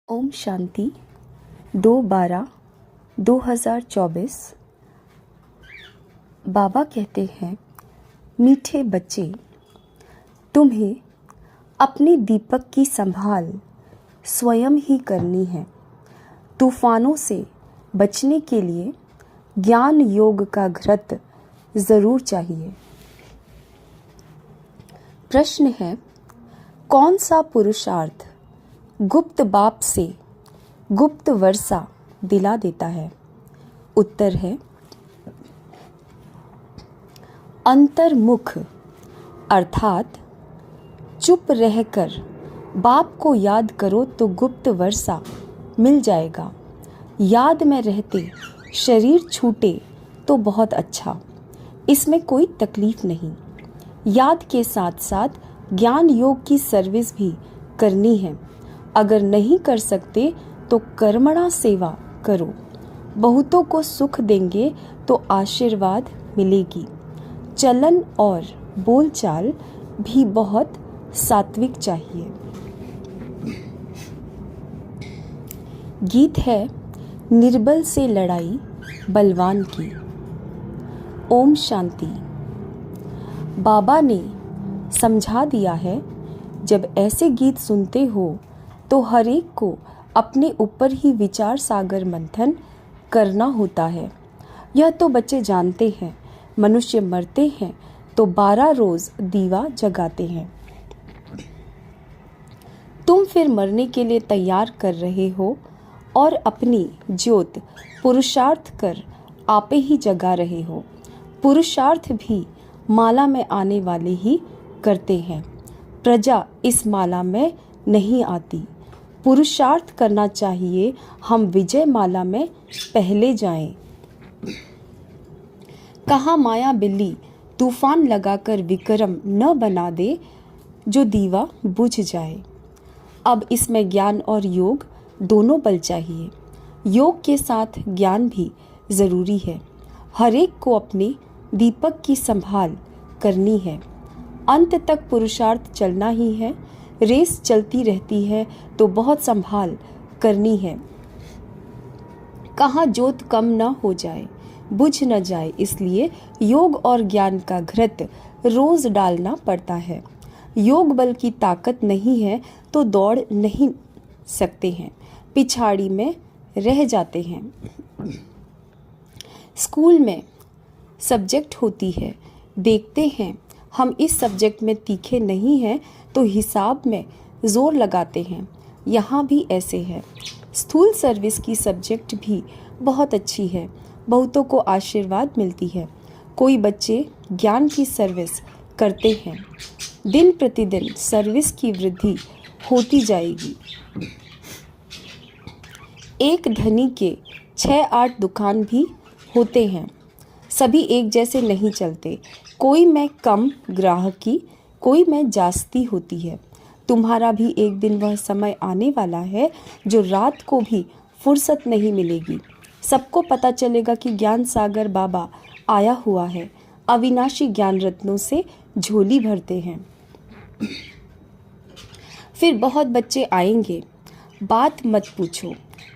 ओम शांति 2/12/2024। बाबा कहते हैं, मीठे बच्चे, तुम्हें अपने दीपक की संभाल स्वयं ही करनी है। तूफानों से बचने के लिए ज्ञान योग का घृत ज़रूर चाहिए। प्रश्न है, कौन सा पुरुषार्थ गुप्त बाप से गुप्त वर्षा दिला देता है? उत्तर है, अंतर्मुख अर्थात चुप रहकर बाप को याद करो तो गुप्त वर्षा मिल जाएगा। याद में रहते शरीर छूटे तो बहुत अच्छा, इसमें कोई तकलीफ नहीं। याद के साथ साथ ज्ञान योग की सर्विस भी करनी है। अगर नहीं कर सकते तो कर्मणा सेवा करो। बहुतों को सुख देंगे तो आशीर्वाद मिलेगी। चलन और बोलचाल भी बहुत सात्विक चाहिए। गीत है, निर्बल से लड़ाई बलवान की। ओम शांति। बाबा ने समझा दिया है, जब ऐसे गीत सुनते हो तो हर एक को अपने ऊपर ही विचार सागर मंथन करना होता है। यह तो बच्चे जानते हैं। मनुष्य मरते हैं तो 12 रोज दीवा जगाते हैं। तुम फिर मरने के लिए तैयार कर रहे हो और अपनी ज्योत पुरुषार्थ कर आपे ही जगा रहे हो। पुरुषार्थ भी माला में आने वाले ही करते हैं। प्रजा इस माला में नहीं आती। पुरुषार्थ करना चाहिए, हम विजय माला में पहले जाएं। कहाँ माया बिल्ली तूफान लगाकर विक्रम न बना दे जो दीवा बुझ जाए। अब इसमें ज्ञान और योग दोनों बल चाहिए। योग के साथ ज्ञान भी जरूरी है। हर एक को अपने दीपक की संभाल करनी है। अंत तक पुरुषार्थ चलना ही है। रेस चलती रहती है तो बहुत संभाल करनी है। कहाँ जोत कम न हो जाए, बुझ न जाए, इसलिए योग और ज्ञान का घृत रोज डालना पड़ता है। योग बल की ताकत नहीं है तो दौड़ नहीं सकते हैं, पिछाड़ी में रह जाते हैं। स्कूल में सब्जेक्ट होती है, देखते हैं हम इस सब्जेक्ट में तीखे नहीं हैं तो हिसाब में जोर लगाते हैं। यहाँ भी ऐसे है। स्थूल सर्विस की सब्जेक्ट भी बहुत अच्छी है, बहुतों को आशीर्वाद मिलती है। कोई बच्चे ज्ञान की सर्विस करते हैं। दिन प्रतिदिन सर्विस की वृद्धि होती जाएगी। एक धनी के 6-8 दुकान भी होते हैं। सभी एक जैसे नहीं चलते। कोई में कम ग्राहकी, कोई में जास्ती होती है। तुम्हारा भी एक दिन वह समय आने वाला है जो रात को भी फुर्सत नहीं मिलेगी। सबको पता चलेगा कि ज्ञान सागर बाबा आया हुआ है। अविनाशी ज्ञान रत्नों से झोली भरते हैं। फिर बहुत बच्चे आएंगे, बात मत पूछो,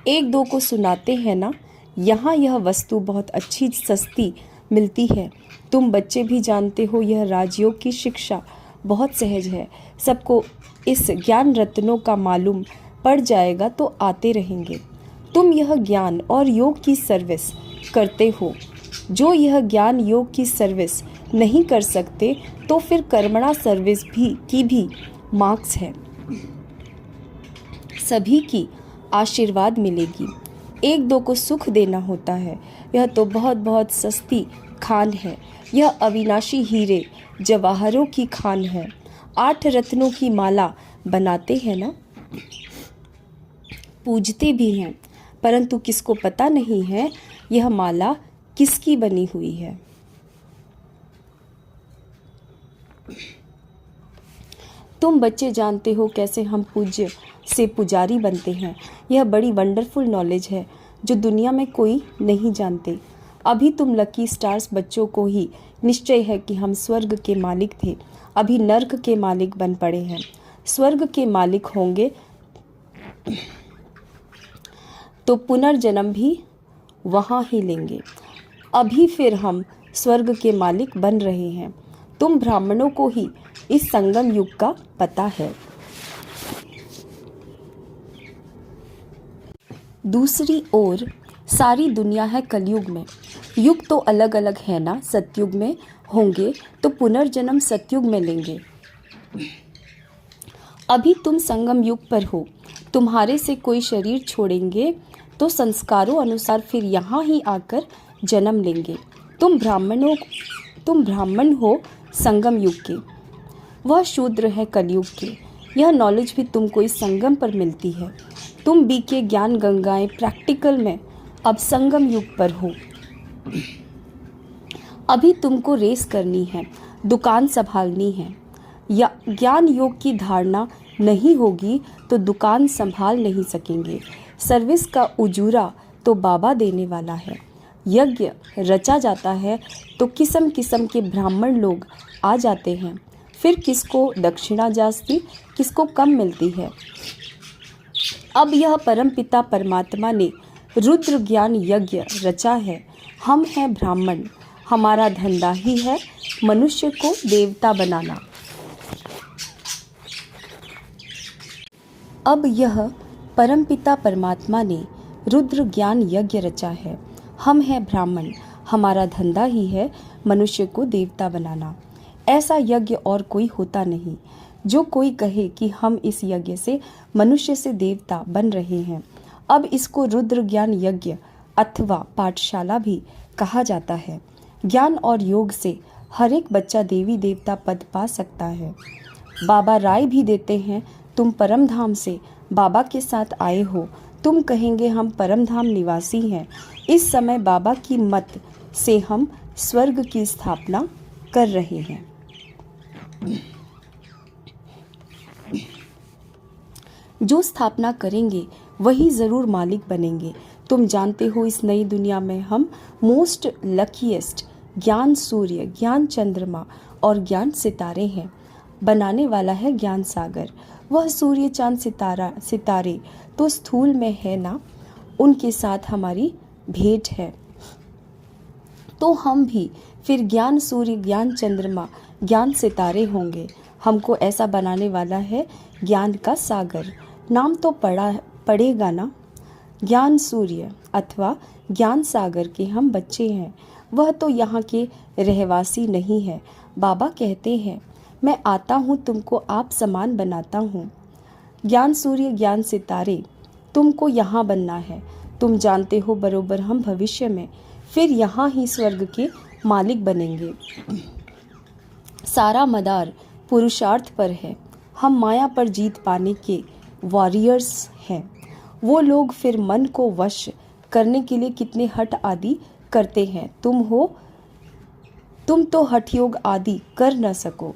एक दो को सुनाते हैं ना, यहाँ यह वस्तु बहुत अच्छी सस्ती मिलती है। तुम बच्चे भी जानते हो यह राजयोग की शिक्षा बहुत सहज है। सबको इस ज्ञान रत्नों का मालूम पड़ जाएगा तो आते रहेंगे। तुम यह ज्ञान और योग की सर्विस करते हो। जो यह ज्ञान योग की सर्विस नहीं कर सकते तो फिर कर्मणा सर्विस भी मार्क्स है। सभी की आशीर्वाद मिलेगी। एक दो को सुख देना होता है। यह तो बहुत बहुत सस्ती खान है। यह अविनाशी हीरे जवाहरों की खान है। 8 रत्नों की माला बनाते हैं ना, पूजते भी हैं, परंतु किसको पता नहीं है यह माला किसकी बनी हुई है। तुम बच्चे जानते हो कैसे हम पूज्य से पुजारी बनते हैं। यह बड़ी वंडरफुल नॉलेज है जो दुनिया में कोई नहीं जानते। अभी तुम लकी स्टार्स बच्चों को ही निश्चय है कि हम स्वर्ग के मालिक थे, अभी नर्क के मालिक बन पड़े हैं। स्वर्ग के मालिक होंगे तो पुनर्जन्म भी वहाँ ही लेंगे। अभी फिर हम स्वर्ग के मालिक बन रहे हैं। तुम ब्राह्मणों को ही इस संगम युग का पता है। दूसरी ओर सारी दुनिया है कलयुग में। युग तो अलग अलग है ना, सतयुग में होंगे तो पुनर्जन्म सतयुग में लेंगे। अभी तुम संगम युग पर हो। तुम्हारे से कोई शरीर छोड़ेंगे तो संस्कारों अनुसार फिर यहाँ ही आकर जन्म लेंगे। तुम ब्राह्मण हो संगम युग के, वह शूद्र है कलयुग के। यह नॉलेज भी तुमको इस संगम पर मिलती है। तुम बीके ज्ञान गंगाएं प्रैक्टिकल में अब संगम युग पर हो। अभी तुमको रेस करनी है, दुकान संभालनी है। या ज्ञान योग की धारणा नहीं होगी तो दुकान संभाल नहीं सकेंगे। सर्विस का उजूरा तो बाबा देने वाला है। यज्ञ रचा जाता है तो किस्म किस्म के ब्राह्मण लोग आ जाते हैं। फिर किसको दक्षिणा जास्ती, किसको कम मिलती है। अब यह परमपिता परमात्मा ने रुद्र ज्ञान यज्ञ रचा है। हम हैं ब्राह्मण, हमारा धंधा ही है मनुष्य को देवता बनाना। अब यह परमपिता परमात्मा ने रुद्र ज्ञान यज्ञ रचा है। हम हैं ब्राह्मण, हमारा धंधा ही है मनुष्य को देवता बनाना। ऐसा यज्ञ और कोई होता नहीं। जो कोई कहे कि हम इस यज्ञ से मनुष्य से देवता बन रहे हैं, अब इसको रुद्र ज्ञान यज्ञ अथवा पाठशाला भी कहा जाता है। ज्ञान और योग से हर एक बच्चा देवी देवता पद पा सकता है। बाबा राय भी देते हैं, तुम परम धाम से बाबा के साथ आए हो। तुम कहेंगे हम परम धाम निवासी हैं। इस समय बाबा की मत से हम स्वर्ग की स्थापना कर रहे हैं। जो स्थापना करेंगे वही जरूर मालिक बनेंगे। तुम जानते हो इस नई दुनिया में हम मोस्ट लकीएस्ट ज्ञान सूर्य, ज्ञान चंद्रमा और ज्ञान सितारे हैं। बनाने वाला है ज्ञान सागर। वह सूर्य चांद सितारे तो स्थूल में है ना, उनके साथ हमारी भेंट है। तो हम भी फिर ज्ञान सूर्य, ज्ञान चंद्रमा, ज्ञान सितारे होंगे। हमको ऐसा बनाने वाला है ज्ञान का सागर। नाम तो पड़ेगा ना, ज्ञान सूर्य अथवा ज्ञान सागर के हम बच्चे हैं। वह तो यहाँ के रहवासी नहीं है। बाबा कहते हैं मैं आता हूँ तुमको आप समान बनाता हूँ। ज्ञान सूर्य, ज्ञान सितारे तुमको यहाँ बनना है। तुम जानते हो बरोबर हम भविष्य में फिर यहाँ ही स्वर्ग के मालिक बनेंगे। सारा मदार पुरुषार्थ पर है। हम माया पर जीत पाने के वॉरियर्स हैं। वो लोग फिर मन को वश करने के लिए कितने हठ आदि करते हैं। तुम तो हठ योग आदि कर न सको।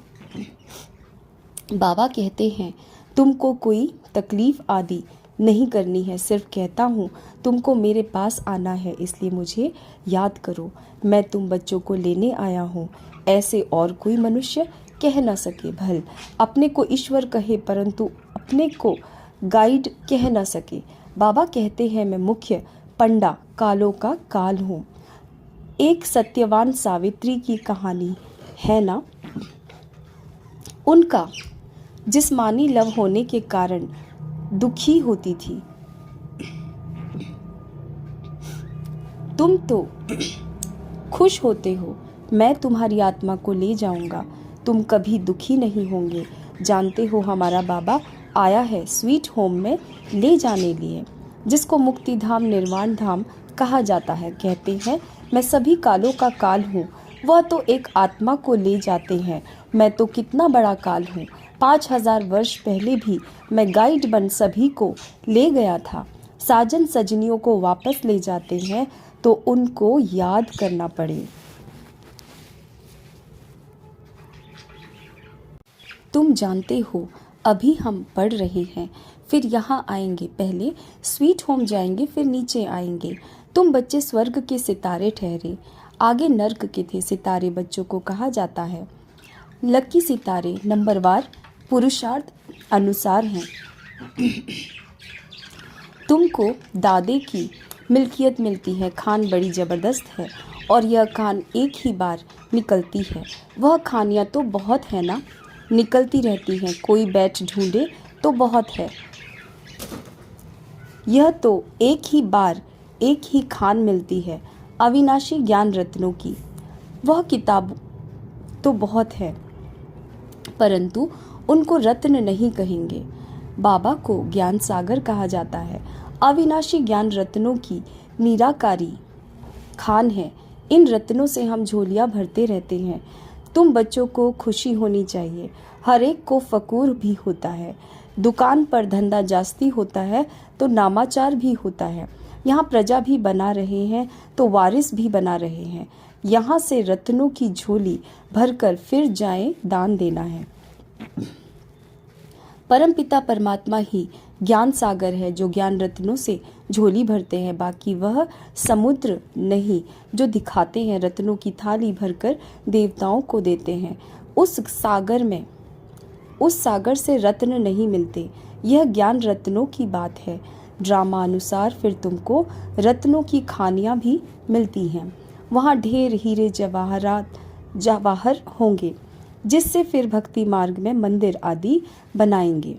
बाबा कहते हैं तुमको कोई तकलीफ आदि नहीं करनी है। सिर्फ कहता हूँ तुमको मेरे पास आना है, इसलिए मुझे याद करो। मैं तुम बच्चों को लेने आया हूँ। ऐसे और कोई मनुष्य कह न सके। भल अपने को ईश्वर कहे परंतु अपने को गाइड कह न सके। बाबा कहते हैं मैं मुख्य पंडा कालों का काल हूँ। एक सत्यवान सावित्री की कहानी है ना, उनका जिस्मानी लव होने के कारण दुखी होती थी। तुम तो खुश होते हो। मैं तुम्हारी आत्मा को ले जाऊंगा, तुम कभी दुखी नहीं होंगे। जानते हो हमारा बाबा आया है स्वीट होम में ले जाने लिए, जिसको मुक्ति धाम निर्वाण धाम कहा जाता है। कहते हैं मैं सभी कालों का काल हूँ। वह तो एक आत्मा को ले जाते हैं, मैं तो कितना बड़ा काल हूँ। 5000 वर्ष पहले भी मैं गाइड बन सभी को ले गया था। साजन सजनियों को वापस ले जाते हैं तो उनको याद करना पड़े। तुम जानते हो अभी हम पढ़ रहे हैं, फिर यहाँ आएंगे। पहले स्वीट होम जाएंगे, फिर नीचे आएंगे। तुम बच्चे स्वर्ग के सितारे ठहरे, आगे नर्क के थे। सितारे बच्चों को कहा जाता है। लकी सितारे नंबरवार पुरुषार्थ अनुसार हैं। तुमको दादे की मिल्कियत मिलती है। खान बड़ी ज़बरदस्त है और यह खान एक ही बार निकलती है। वह खानियाँ तो बहुत है ना, निकलती रहती हैं। कोई बैठ ढूंढे तो बहुत है। यह तो एक ही बार एक ही खान मिलती है। अविनाशी ज्ञान रत्नों की वह किताब तो बहुत है, परंतु उनको रत्न नहीं कहेंगे। बाबा को ज्ञान सागर कहा जाता है। अविनाशी ज्ञान रत्नों की निराकारी खान है। इन रत्नों से हम झोलियां भरते रहते हैं। तुम बच्चों को खुशी होनी चाहिए। हर एक को फकूर भी होता है। दुकान पर धंधा जास्ती होता है तो नामाचार भी होता है। यहाँ प्रजा भी बना रहे हैं तो वारिस भी बना रहे हैं। यहाँ से रत्नों की झोली भरकर फिर जाएं दान देना है। परमपिता परमात्मा ही ज्ञान सागर है जो ज्ञान रत्नों से झोली भरते हैं। बाकी वह समुद्र नहीं जो दिखाते हैं। रत्नों की थाली भरकर देवताओं को देते हैं। उस सागर से रत्न नहीं मिलते। यह ज्ञान रत्नों की बात है। ड्रामा अनुसार फिर तुमको रत्नों की खानियां भी मिलती हैं। वहाँ ढेर हीरे जवाहर होंगे जिससे फिर भक्ति मार्ग में मंदिर आदि बनाएंगे।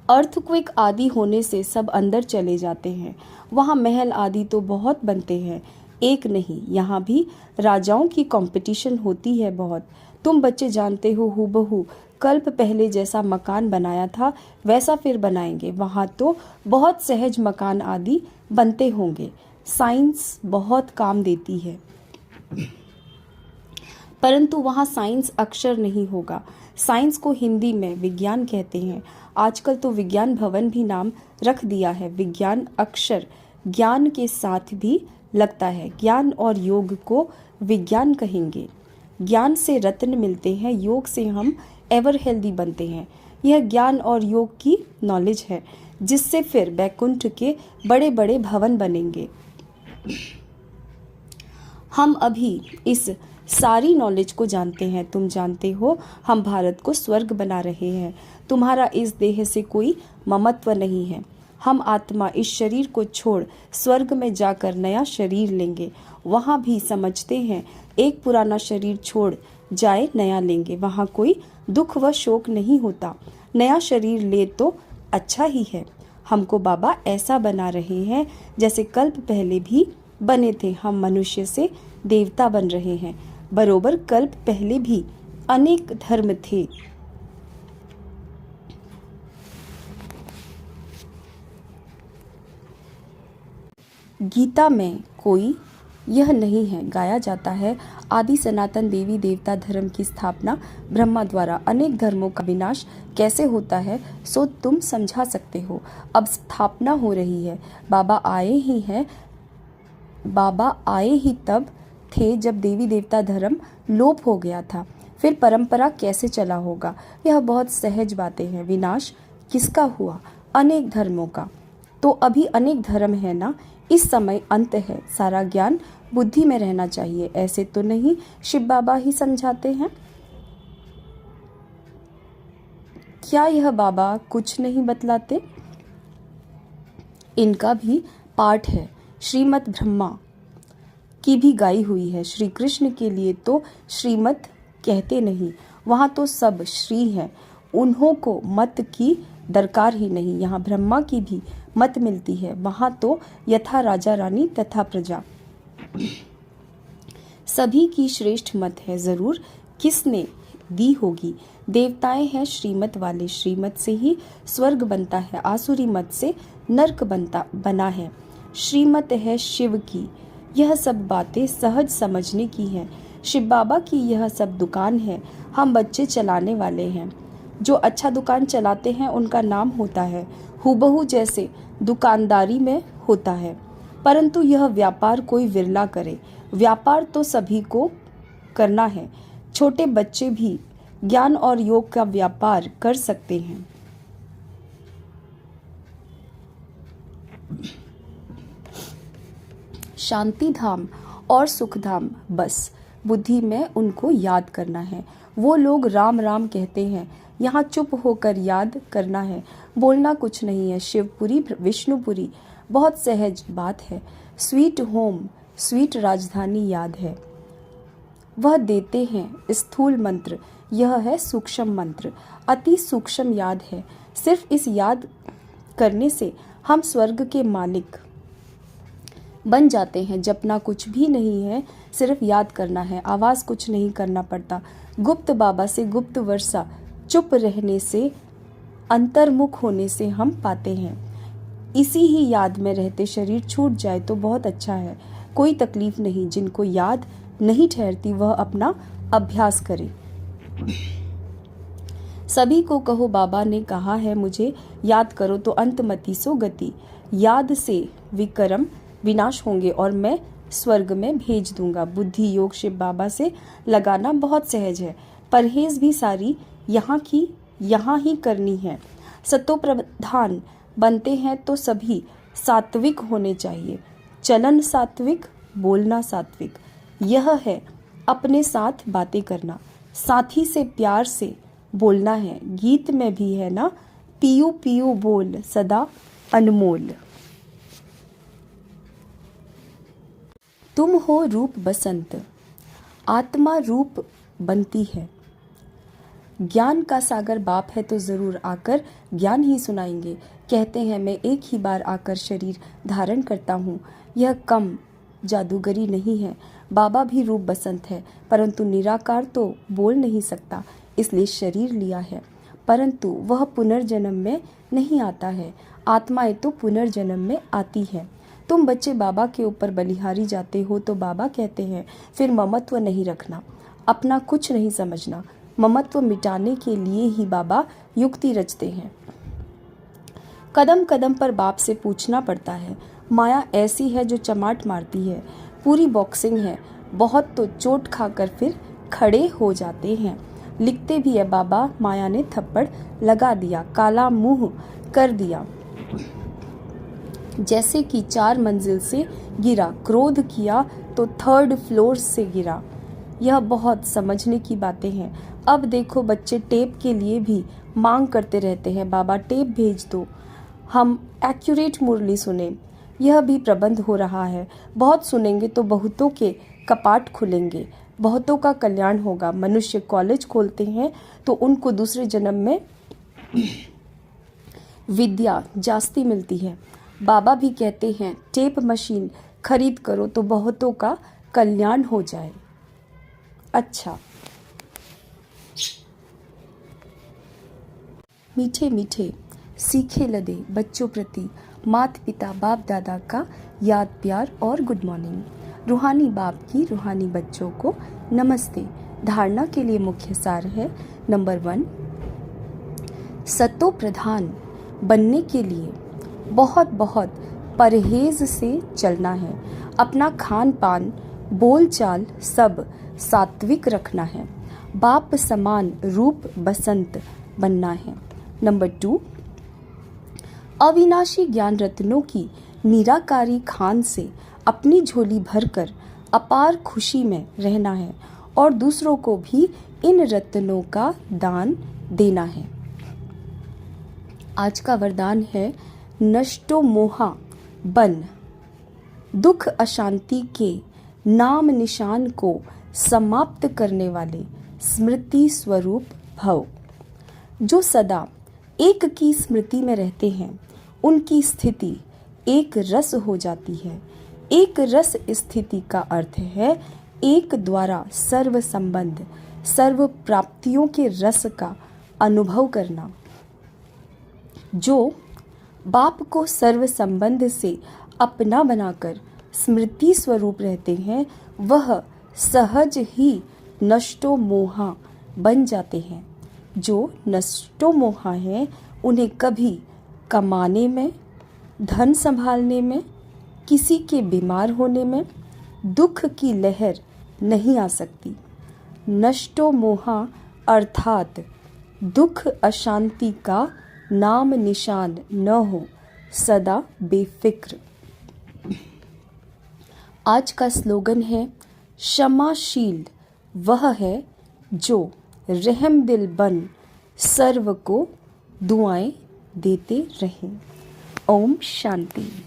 अर्थक्वेक आदि होने से सब अंदर चले जाते हैं। वहाँ महल आदि तो बहुत बनते हैं, एक नहीं। यहाँ भी राजाओं की कंपटीशन होती है बहुत। तुम बच्चे जानते हो हूबहू कल्प पहले जैसा मकान बनाया था वैसा फिर बनाएंगे। वहाँ तो बहुत सहज मकान आदि बनते होंगे। साइंस बहुत काम देती है, परंतु वहाँ साइंस अक्षर नहीं होगा। साइंस को हिंदी में विज्ञान कहते हैं। आजकल तो विज्ञान भवन भी नाम रख दिया है। विज्ञान अक्षर ज्ञान के साथ भी लगता है। ज्ञान और योग को विज्ञान कहेंगे। ज्ञान से रत्न मिलते हैं, योग से हम एवर हेल्दी बनते हैं। यह ज्ञान और योग की नॉलेज है जिससे फिर बैकुंठ के बड़े बड़े भवन बनेंगे। हम अभी इस सारी नॉलेज को जानते हैं। तुम जानते हो हम भारत को स्वर्ग बना रहे हैं। तुम्हारा इस देह से कोई ममत्व नहीं है। हम आत्मा इस शरीर को छोड़ स्वर्ग में जाकर नया शरीर लेंगे। वहाँ भी समझते हैं एक पुराना शरीर छोड़ जाए नया लेंगे। वहाँ कोई दुख व शोक नहीं होता। नया शरीर ले तो अच्छा ही है। हमको बाबा ऐसा बना रहे हैं जैसे कल्प पहले भी बने थे। हम मनुष्य से देवता बन रहे हैं। बरोबर कल्प पहले भी अनेक धर्म थे। गीता में कोई यह नहीं है गाया जाता है आदि सनातन देवी देवता धर्म की स्थापना ब्रह्मा द्वारा। अनेक धर्मों का विनाश कैसे होता है सो तुम समझा सकते हो। अब स्थापना हो रही है। बाबा आए ही तब थे जब देवी देवता धर्म लोप हो गया था। फिर परंपरा कैसे चला होगा। यह बहुत सहज बातें हैं। विनाश किसका हुआ? अनेक धर्मों का। तो अभी अनेक धर्म है ना। इस समय अंत है। सारा ज्ञान बुद्धि में रहना चाहिए। ऐसे तो नहीं शिव बाबा ही समझाते हैं। क्या यह बाबा कुछ नहीं बतलाते? इनका भी पाठ है। श्रीमद् ब्रह्मा की भी गाई हुई है। श्री कृष्ण के लिए तो श्रीमत कहते नहीं। वहाँ तो सब श्री है। उन्हों को मत की दरकार ही नहीं। यहाँ ब्रह्मा की भी मत मिलती है। वहाँ तो यथा राजा रानी तथा प्रजा सभी की श्रेष्ठ मत है। जरूर किसने दी होगी। देवताएं हैं श्रीमत वाले। श्रीमत से ही स्वर्ग बनता है। आसुरी मत से नरक बना है। श्रीमत है शिव की। यह सब बातें सहज समझने की हैं। शिव बाबा की यह सब दुकान है। हम बच्चे चलाने वाले हैं। जो अच्छा दुकान चलाते हैं उनका नाम होता है। हूबहू जैसे दुकानदारी में होता है, परंतु यह व्यापार कोई विरला करे। व्यापार तो सभी को करना है। छोटे बच्चे भी ज्ञान और योग का व्यापार कर सकते हैं। शांति धाम और सुख धाम बस बुद्धि में उनको याद करना है। वो लोग राम राम कहते हैं। यहाँ चुप होकर याद करना है, बोलना कुछ नहीं है। शिवपुरी विष्णुपुरी बहुत सहज बात है। स्वीट होम स्वीट राजधानी याद है। वह देते हैं स्थूल मंत्र, यह है सूक्ष्म मंत्र, अति सूक्ष्म याद है। सिर्फ इस याद करने से हम स्वर्ग के मालिक बन जाते हैं। जपना कुछ भी नहीं है, सिर्फ याद करना है। आवाज़ कुछ नहीं करना पड़ता। गुप्त बाबा से गुप्त वर्षा, चुप रहने से, अंतर्मुख होने से हम पाते हैं। इसी ही याद में रहते शरीर छूट जाए तो बहुत अच्छा है, कोई तकलीफ नहीं। जिनको याद नहीं ठहरती वह अपना अभ्यास करे। सभी को कहो बाबा ने कहा है मुझे याद करो तो अंतमति सो गति। याद से विक्रम विनाश होंगे और मैं स्वर्ग में भेज दूंगा। बुद्धि योग शिव बाबा से लगाना बहुत सहज है। परहेज भी सारी यहाँ ही करनी है। सतो प्रधान बनते हैं तो सभी सात्विक होने चाहिए। चलन सात्विक, बोलना सात्विक, यह है अपने साथ बातें करना। साथी से प्यार से बोलना है। गीत में भी है ना, पियू पियू बोल सदा अनमोल। तुम हो रूप बसंत, आत्मा रूप बनती है। ज्ञान का सागर बाप है तो जरूर आकर ज्ञान ही सुनाएंगे। कहते हैं मैं एक ही बार आकर शरीर धारण करता हूँ, यह कम जादूगरी नहीं है। बाबा भी रूप बसंत है, परंतु निराकार तो बोल नहीं सकता, इसलिए शरीर लिया है। परंतु वह पुनर्जन्म में नहीं आता है, आत्माएं तो पुनर्जन्म में आती है। तुम बच्चे बाबा के ऊपर बलिहारी जाते हो तो बाबा कहते हैं फिर ममत्व नहीं रखना, अपना कुछ नहीं समझना। ममत्व मिटाने के लिए ही बाबा युक्ति रचते हैं। कदम कदम पर बाप से पूछना पड़ता है। माया ऐसी है जो चमाट मारती है, पूरी बॉक्सिंग है। बहुत तो चोट खाकर फिर खड़े हो जाते हैं। लिखते भी है बाबा माया ने थप्पड़ लगा दिया, काला मुंह कर दिया। जैसे कि 4 मंजिल से गिरा, क्रोध किया तो 3rd फ्लोर से गिरा। यह बहुत समझने की बातें हैं। अब देखो बच्चे टेप के लिए भी मांग करते रहते हैं, बाबा टेप भेज दो, हम एक्यूरेट मुरली सुने। यह भी प्रबंध हो रहा है। बहुत सुनेंगे तो बहुतों के कपाट खुलेंगे, बहुतों का कल्याण होगा। मनुष्य कॉलेज खोलते हैं तो उनको दूसरे जन्म में विद्या जास्ती मिलती है। बाबा भी कहते हैं टेप मशीन खरीद करो तो बहुतों का कल्याण हो जाए। अच्छा, मीठे मीठे सीखे लदे बच्चों प्रति माता पिता बाप दादा का याद प्यार और गुड मॉर्निंग। रूहानी बाप की रूहानी बच्चों को नमस्ते। धारणा के लिए मुख्य सार है। नंबर 1, सतो प्रधान बनने के लिए बहुत बहुत परहेज से चलना है। अपना खान पान बोल चाल सब सात्विक रखना है। बाप समान रूप बसंत बनना है। नंबर 2, अविनाशी ज्ञान रत्नों की निराकारी खान से अपनी झोली भरकर अपार खुशी में रहना है और दूसरों को भी इन रत्नों का दान देना है। आज का वरदान है नष्टो मोहा बन, दुख अशांति के नाम निशान को समाप्त करने वाले स्मृति स्वरूप भव। जो सदा एक की स्मृति में रहते हैं उनकी स्थिति एक रस हो जाती है। एक रस स्थिति का अर्थ है एक द्वारा सर्व संबंध सर्व प्राप्तियों के रस का अनुभव करना। जो बाप को सर्व संबंध से अपना बनाकर स्मृति स्वरूप रहते हैं वह सहज ही नष्टो मोहा बन जाते हैं। जो नष्टो मोहा है उन्हें कभी कमाने में, धन संभालने में, किसी के बीमार होने में दुख की लहर नहीं आ सकती। नष्टो मोहा अर्थात दुख अशांति का नाम निशान न हो, सदा बेफिक्र। आज का स्लोगन है क्षमाशील वह है जो रहम दिल बन सर्व को दुआएं देते रहें। ओम शांति।